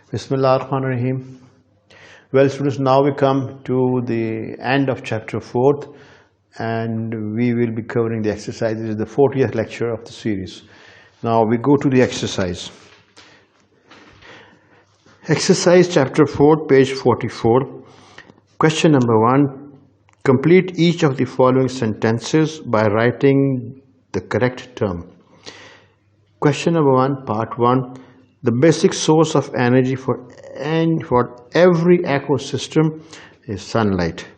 Bismillah ar-Rahman ar-Rahim. Well, students, now we come to the end of chapter 4th and we will be covering the exercise. This is the 40th lecture of the series. Now we go to the exercise. Exercise chapter 4, page 44. Question number 1. Complete each of the following sentences by writing the correct term. Question number 1, part 1. The basic source of energy for every ecosystem is sunlight.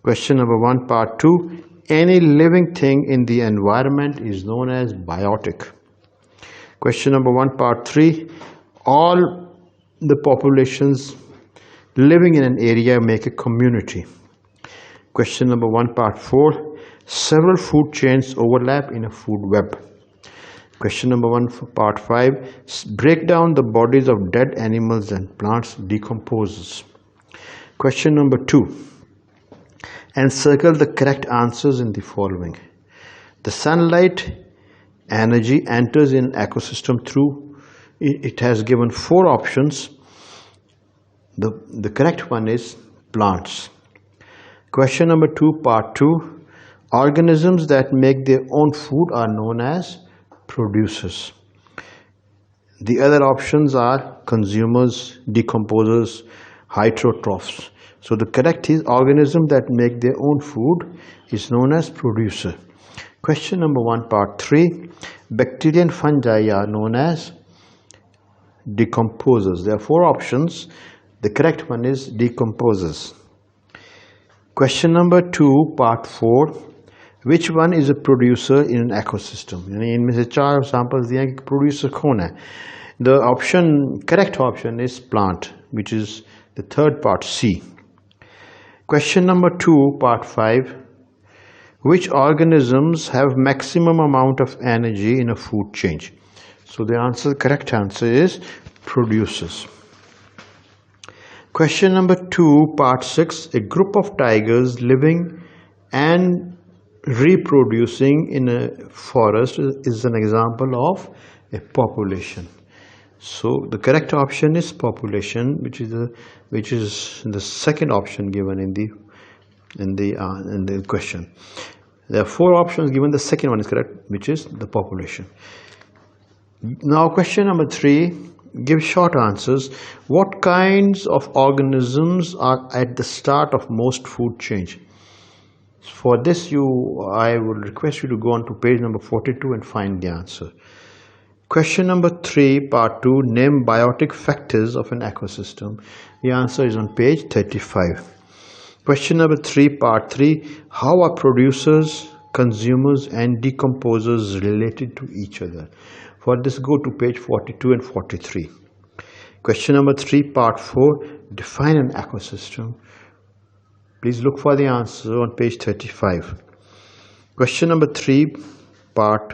Question number 1, part 2. Any living thing in the environment is known as biotic. Question number 1, part 3. All the populations living in an area make a community. Question number 1, part 4. Several food chains overlap in a food web. Question number 1, part 5. Break down the bodies of dead animals and plants decomposes. Question number 2. Encircle the correct answers in the following. The sunlight energy enters in ecosystem through, it has given 4 options. The correct one is plants. Question number 2, part 2. Organisms that make their own food are known as producers. The other options are consumers, decomposers, heterotrophs. So the correct is organisms that make their own food is known as producer. Question number 1, part 3. Bacteria and fungi are known as decomposers. There are 4 options. The correct one is decomposers. Question number 2, part 4. Which one is a producer in an ecosystem? इनमें से 4 examples दिए हैं कि producer कौन है? The correct option is plant, which is the third part, C. Question number 2, part 5. Which organisms have maximum amount of energy in a food chain? So the correct answer is producers. Question number 2, part 6. A group of tigers living and reproducing in a forest is an example of a population. So the correct option is population, which is the second option given in the question. There are 4 options given. The second one is correct, which is the population. Now question number 3. Give short answers. What kinds of organisms are at the start of most food chains? For this, I would request you to go on to page number 42 and find the answer. Question number 3, part 2. Name biotic factors of an ecosystem. The answer is on page 35. Question number 3, part 3. How are producers, consumers and decomposers related to each other? For this, go to page 42 and 43. Question number 3, part 4. Define an ecosystem. Please look for the answer on page 35. Question number 3, part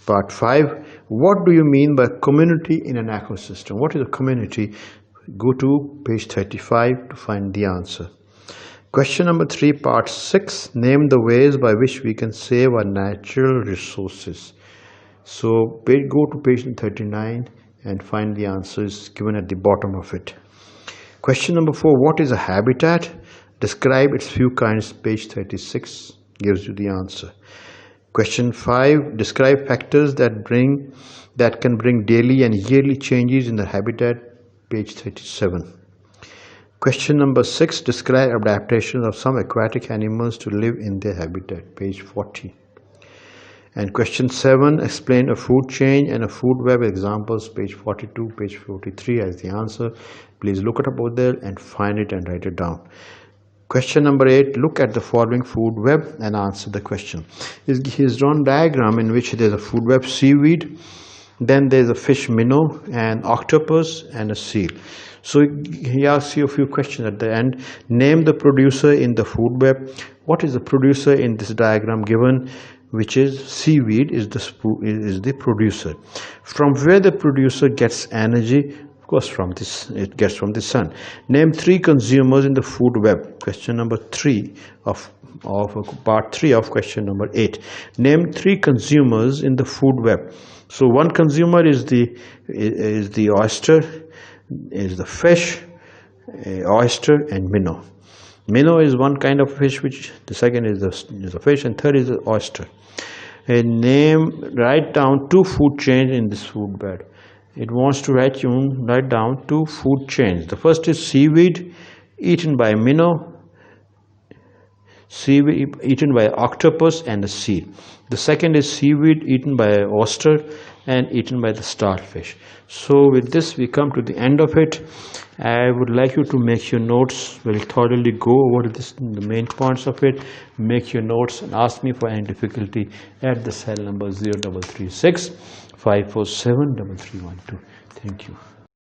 5. What do you mean by community in an ecosystem? What is a community? Go to page 35 to find the answer. Question number 3, part 6. Name the ways by which we can save our natural resources. So go to page 39 and find the answers given at the bottom of it. Question number 4. What is a habitat? Describe its few kinds. Page 36 gives you the answer. Question 5. Describe factors that can bring daily and yearly changes in the habitat. Page 37. Question number 6. Describe adaptations of some aquatic animals to live in their habitat. Page 40. And question 7. Explain a food chain and a food web. Examples. Page 42, page 43 as the answer. Please look it up over there and find it and write it down. Question number 8. Look at the following food web and answer the question. He's drawn a diagram in which there's a food web, seaweed, then there's a fish minnow, an octopus and a seal. So he asks you a few questions at the end. Name the producer in the food web. What is the producer in this diagram given? Which is seaweed is the producer. From where the producer gets energy? Of course, it gets from the sun. Name 3 consumers in the food web. Question number 3 of part 3 of question number 8. Name 3 consumers in the food web. So one consumer is the oyster, is the fish, oyster and minnow. Minnow is one kind of fish, which the second is the fish, and third is the oyster. Write down 2 food chains in this food bed. It wants to write down 2 food chains. The first is seaweed eaten by minnow, seaweed eaten by octopus and the sea. The second is seaweed eaten by oyster and eaten by the starfish. So with this we come to the end of it. I would like you to make your notes. We'll thoroughly go over the main points of it. Make your notes and ask me for any difficulty at the cell number 0336 547 3312. Thank you.